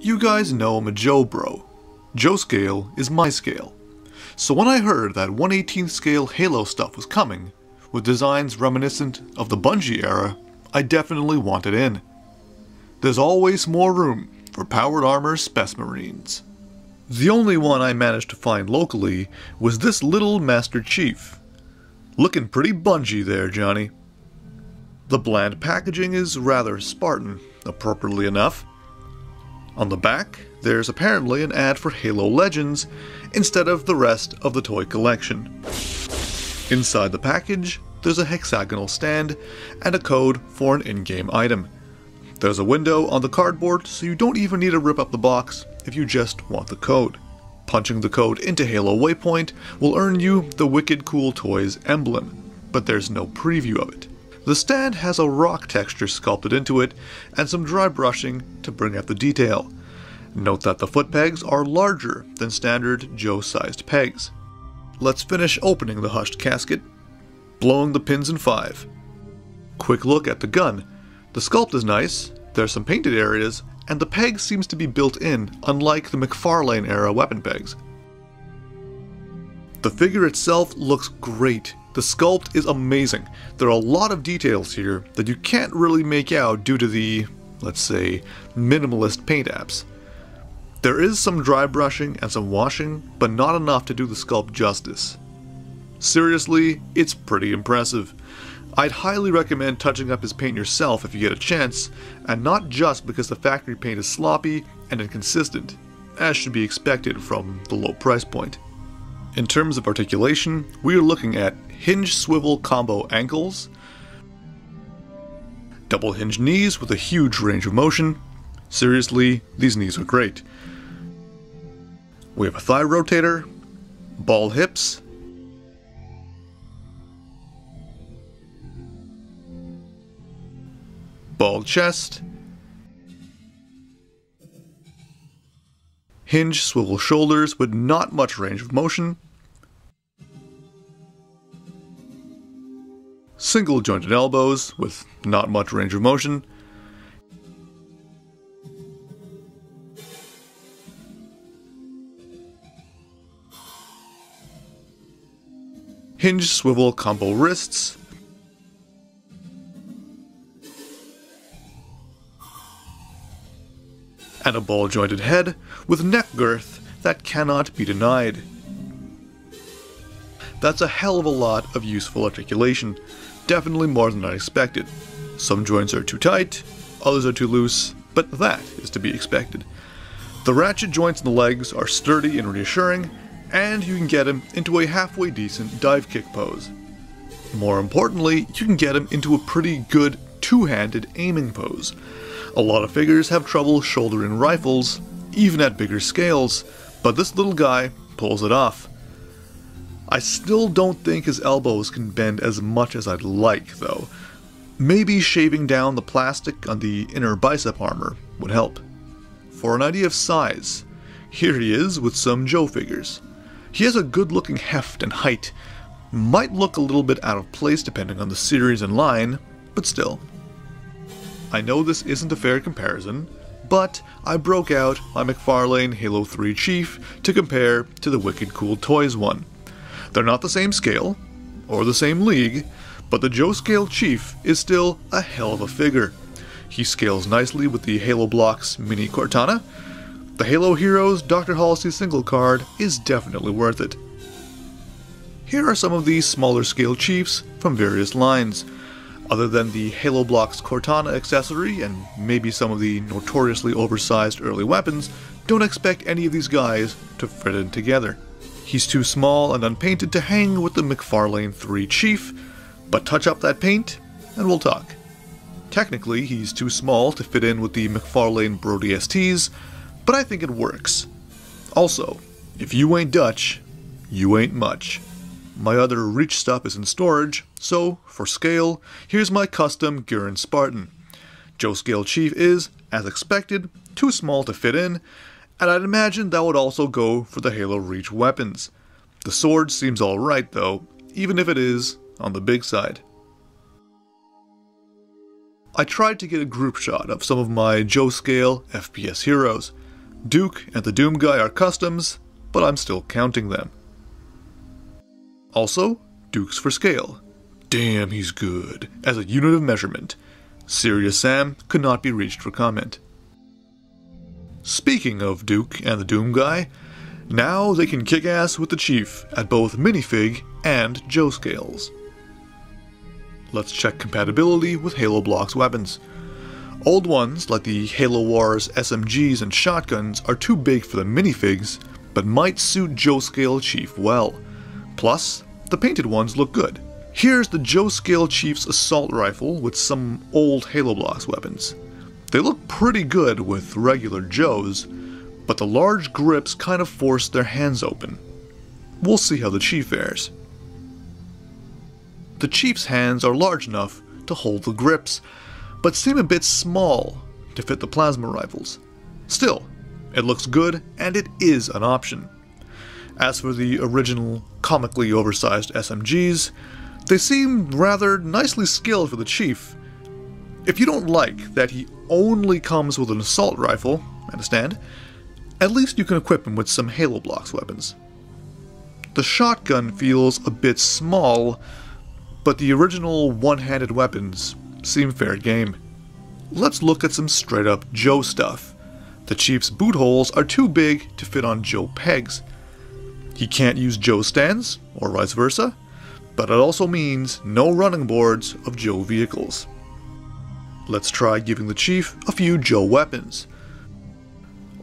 You guys know I'm a Joe bro. Joe scale is my scale. So when I heard that 1/18th scale Halo stuff was coming, with designs reminiscent of the Bungie era, I definitely wanted in. There's always more room for powered armor spec marines. The only one I managed to find locally was this little Master Chief. Looking pretty Bungie there, Johnny. The bland packaging is rather Spartan, appropriately enough. On the back, there's apparently an ad for Halo Legends instead of the rest of the toy collection. Inside the package, there's a hexagonal stand and a code for an in-game item. There's a window on the cardboard, so you don't even need to rip up the box if you just want the code. Punching the code into Halo Waypoint will earn you the Wicked Cool Toys emblem, but there's no preview of it. The stand has a rock texture sculpted into it and some dry brushing to bring out the detail. Note that the foot pegs are larger than standard Joe-sized pegs. Let's finish opening the hushed casket, blowing the pins in 5. Quick look at the gun. The sculpt is nice, there's some painted areas, and the peg seems to be built in, unlike the McFarlane era weapon pegs. The figure itself looks great. The sculpt is amazing. There are a lot of details here that you can't really make out due to the, let's say, minimalist paint apps. There is some dry brushing and some washing, but not enough to do the sculpt justice. Seriously, it's pretty impressive. I'd highly recommend touching up his paint yourself if you get a chance, and not just because the factory paint is sloppy and inconsistent, as should be expected from the low price point. In terms of articulation, we are looking at hinge swivel combo ankles, double hinge knees with a huge range of motion. Seriously, these knees are great. We have a thigh rotator, ball hips, ball chest, hinge swivel shoulders with not much range of motion, single jointed elbows with not much range of motion, hinge swivel combo wrists, and a ball jointed head with neck girth that cannot be denied. That's a hell of a lot of useful articulation, definitely more than I expected. Some joints are too tight, others are too loose, but that is to be expected. The ratchet joints in the legs are sturdy and reassuring, and you can get him into a halfway decent dive kick pose. More importantly, you can get him into a pretty good two-handed aiming pose. A lot of figures have trouble shouldering rifles, even at bigger scales, but this little guy pulls it off. I still don't think his elbows can bend as much as I'd like, though. Maybe shaving down the plastic on the inner bicep armor would help. For an idea of size, here he is with some Joe figures. He has a good-looking heft and height. Might look a little bit out of place depending on the series and line, but still. I know this isn't a fair comparison, but I broke out my McFarlane Halo 3 Chief to compare to the Wicked Cool Toys one. They're not the same scale, or the same league, but the Joe scale Chief is still a hell of a figure. He scales nicely with the Haloblox mini-Cortana. The Halo Heroes Dr. Halsey single card is definitely worth it. Here are some of these smaller scale Chiefs from various lines. Other than the Haloblox Cortana accessory and maybe some of the notoriously oversized early weapons, don't expect any of these guys to fit in together. He's too small and unpainted to hang with the McFarlane 3 Chief, but touch up that paint and we'll talk. Technically, he's too small to fit in with the McFarlane ODSTs, but I think it works. Also, if you ain't Dutch, you ain't much. My other Reach stuff is in storage, so for scale, here's my custom Gurren Spartan. Joe Scale Chief is, as expected, too small to fit in, and I'd imagine that would also go for the Halo Reach weapons. The sword seems alright though, even if it is on the big side. I tried to get a group shot of some of my Joe scale FPS heroes. Duke and the Doom Guy are customs, but I'm still counting them. Also, Duke's for scale. Damn, he's good, as a unit of measurement. Serious Sam could not be reached for comment. Speaking of Duke and the Doom Guy, now they can kick ass with the Chief at both minifig and Joe scales. Let's check compatibility with Haloblox weapons. Old ones, like the Halo Wars SMGs and shotguns, are too big for the minifigs, but might suit Joe scale Chief well. Plus, the painted ones look good. Here's the Joe scale Chief's assault rifle with some old Haloblox weapons. They look pretty good with regular Joes, but the large grips kind of force their hands open. We'll see how the Chief fares. The Chief's hands are large enough to hold the grips, but seem a bit small to fit the plasma rifles. Still, it looks good and it is an option. As for the original comically oversized SMGs, they seem rather nicely scaled for the Chief. If you don't like that he only comes with an assault rifle, understand, at least you can equip him with some Haloblox weapons. The shotgun feels a bit small, but the original one-handed weapons seem fair game. Let's look at some straight up Joe stuff. The Chief's boot holes are too big to fit on Joe pegs. He can't use Joe stands, or vice versa, but it also means no running boards of Joe vehicles. Let's try giving the Chief a few Joe weapons.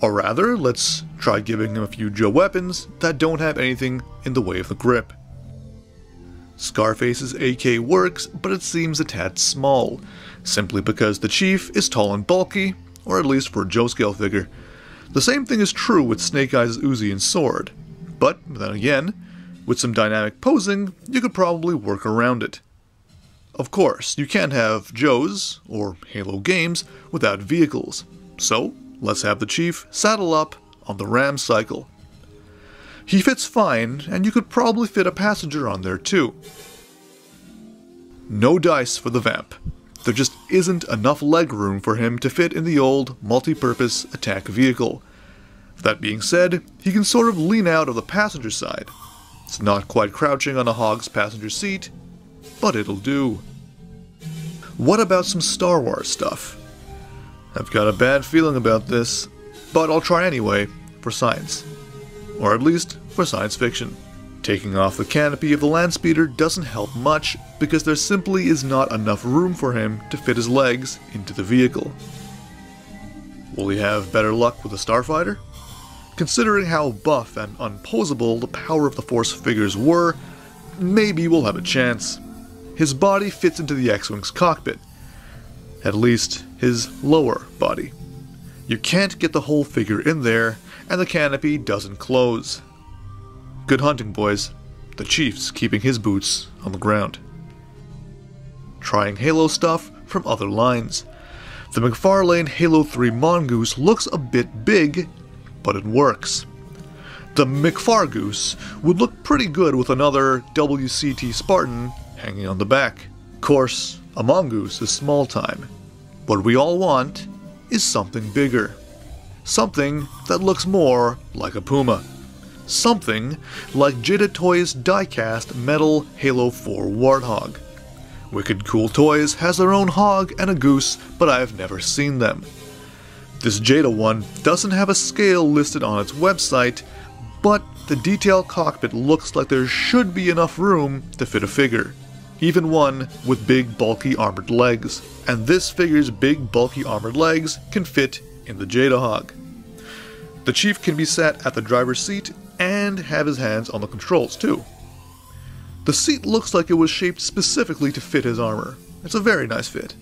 Or rather, let's try giving him a few Joe weapons that don't have anything in the way of the grip. Scarface's AK works, but it seems a tad small, simply because the Chief is tall and bulky, or at least for a Joe scale figure. The same thing is true with Snake Eyes' Uzi and sword, but then again, with some dynamic posing, you could probably work around it. Of course, you can't have Joes, or Halo games, without vehicles, so let's have the Chief saddle up on the Ram cycle. He fits fine, and you could probably fit a passenger on there too. No dice for the Vamp. There just isn't enough leg room for him to fit in the old multi-purpose attack vehicle. That being said, he can sort of lean out of the passenger side. It's not quite crouching on a Hog's passenger seat, but it'll do. What about some Star Wars stuff? I've got a bad feeling about this, but I'll try anyway, for science. Or at least, for science fiction. Taking off the canopy of the Landspeeder doesn't help much, because there simply is not enough room for him to fit his legs into the vehicle. Will he have better luck with a Starfighter? Considering how buff and unposable the Power of the Force figures were, maybe we'll have a chance. His body fits into the X-Wing's cockpit. At least, his lower body. You can't get the whole figure in there, and the canopy doesn't close. Good hunting, boys. The Chief's keeping his boots on the ground. Trying Halo stuff from other lines. The McFarlane Halo 3 Mongoose looks a bit big, but it works. The McFargoose would look pretty good with another WCT Spartan hanging on the back. Of course, a Mongoose is small time. What we all want is something bigger. Something that looks more like a Puma. Something like Jada Toys diecast metal Halo 4 Warthog. Wicked Cool Toys has their own hog and a goose, but I've never seen them. This Jada one doesn't have a scale listed on its website, but the detailed cockpit looks like there should be enough room to fit a figure. Even one with big bulky armored legs. And this figure's big bulky armored legs can fit in the Jadahog. The Chief can be sat at the driver's seat and have his hands on the controls too. The seat looks like it was shaped specifically to fit his armor. It's a very nice fit.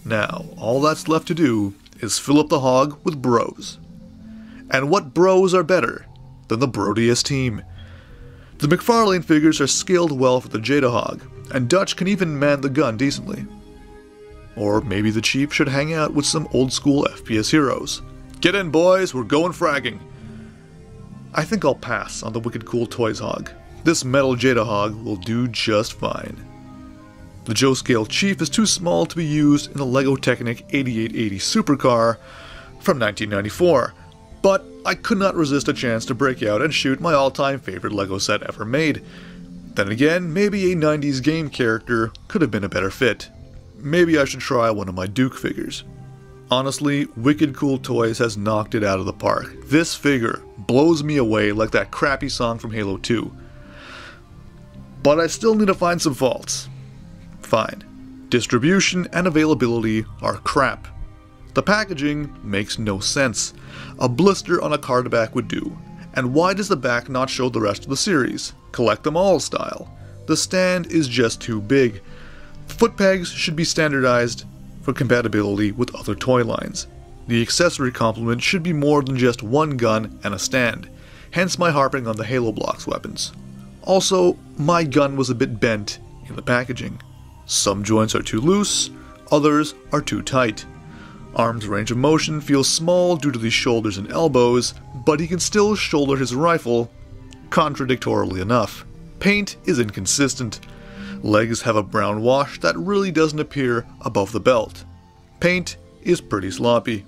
Now, all that's left to do is fill up the hog with bros. And what bros are better than the Brodiest team? The McFarlane figures are scaled well for the Jadahog, and Dutch can even man the gun decently. Or maybe the Chief should hang out with some old school FPS heroes. Get in, boys, we're going fragging. I think I'll pass on the Wicked Cool Toys hog. This metal Jadahog will do just fine. The Joe scale Chief is too small to be used in the LEGO Technic 8880 Supercar from 1994, But I could not resist a chance to break out and shoot my all-time favorite LEGO set ever made. Then again, maybe a 90s game character could have been a better fit. Maybe I should try one of my Duke figures. Honestly, Wicked Cool Toys has knocked it out of the park. This figure blows me away like that crappy song from Halo 2. But I still need to find some faults. Fine. Distribution and availability are crap. The packaging makes no sense. A blister on a card back would do. And why does the back not show the rest of the series? Collect them all style. The stand is just too big. Foot pegs should be standardized for compatibility with other toy lines. The accessory complement should be more than just one gun and a stand, hence my harping on the Haloblox weapons. Also, my gun was a bit bent in the packaging. Some joints are too loose, others are too tight. Arm's range of motion feels small due to the shoulders and elbows, but he can still shoulder his rifle, contradictorily enough. Paint is inconsistent. Legs have a brown wash that really doesn't appear above the belt. Paint is pretty sloppy.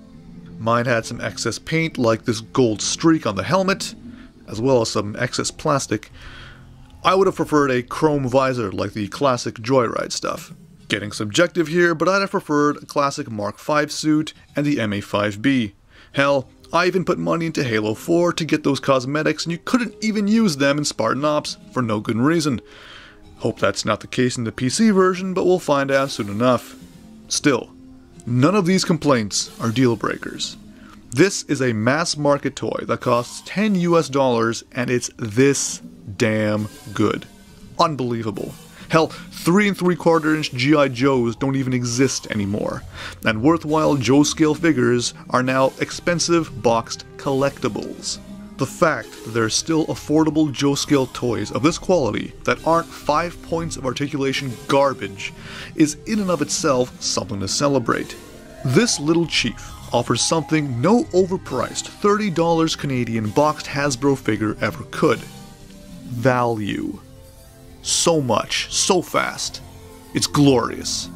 Mine had some excess paint like this gold streak on the helmet, as well as some excess plastic. I would have preferred a chrome visor like the classic Joyride stuff. Getting subjective here, but I'd have preferred a classic Mark V suit and the MA5B. Hell, I even put money into Halo 4 to get those cosmetics and you couldn't even use them in Spartan Ops for no good reason. Hope that's not the case in the PC version, but we'll find out soon enough. Still, none of these complaints are deal breakers. This is a mass market toy that costs $10 US and it's this damn good. Unbelievable. Hell, 3 3/4 inch G.I. Joes don't even exist anymore, and worthwhile Joe scale figures are now expensive boxed collectibles. The fact that there are still affordable Joe scale toys of this quality that aren't 5 points of articulation garbage is in and of itself something to celebrate. This little chief offers something no overpriced $30 Canadian boxed Hasbro figure ever could. Value. So much, so fast. It's glorious.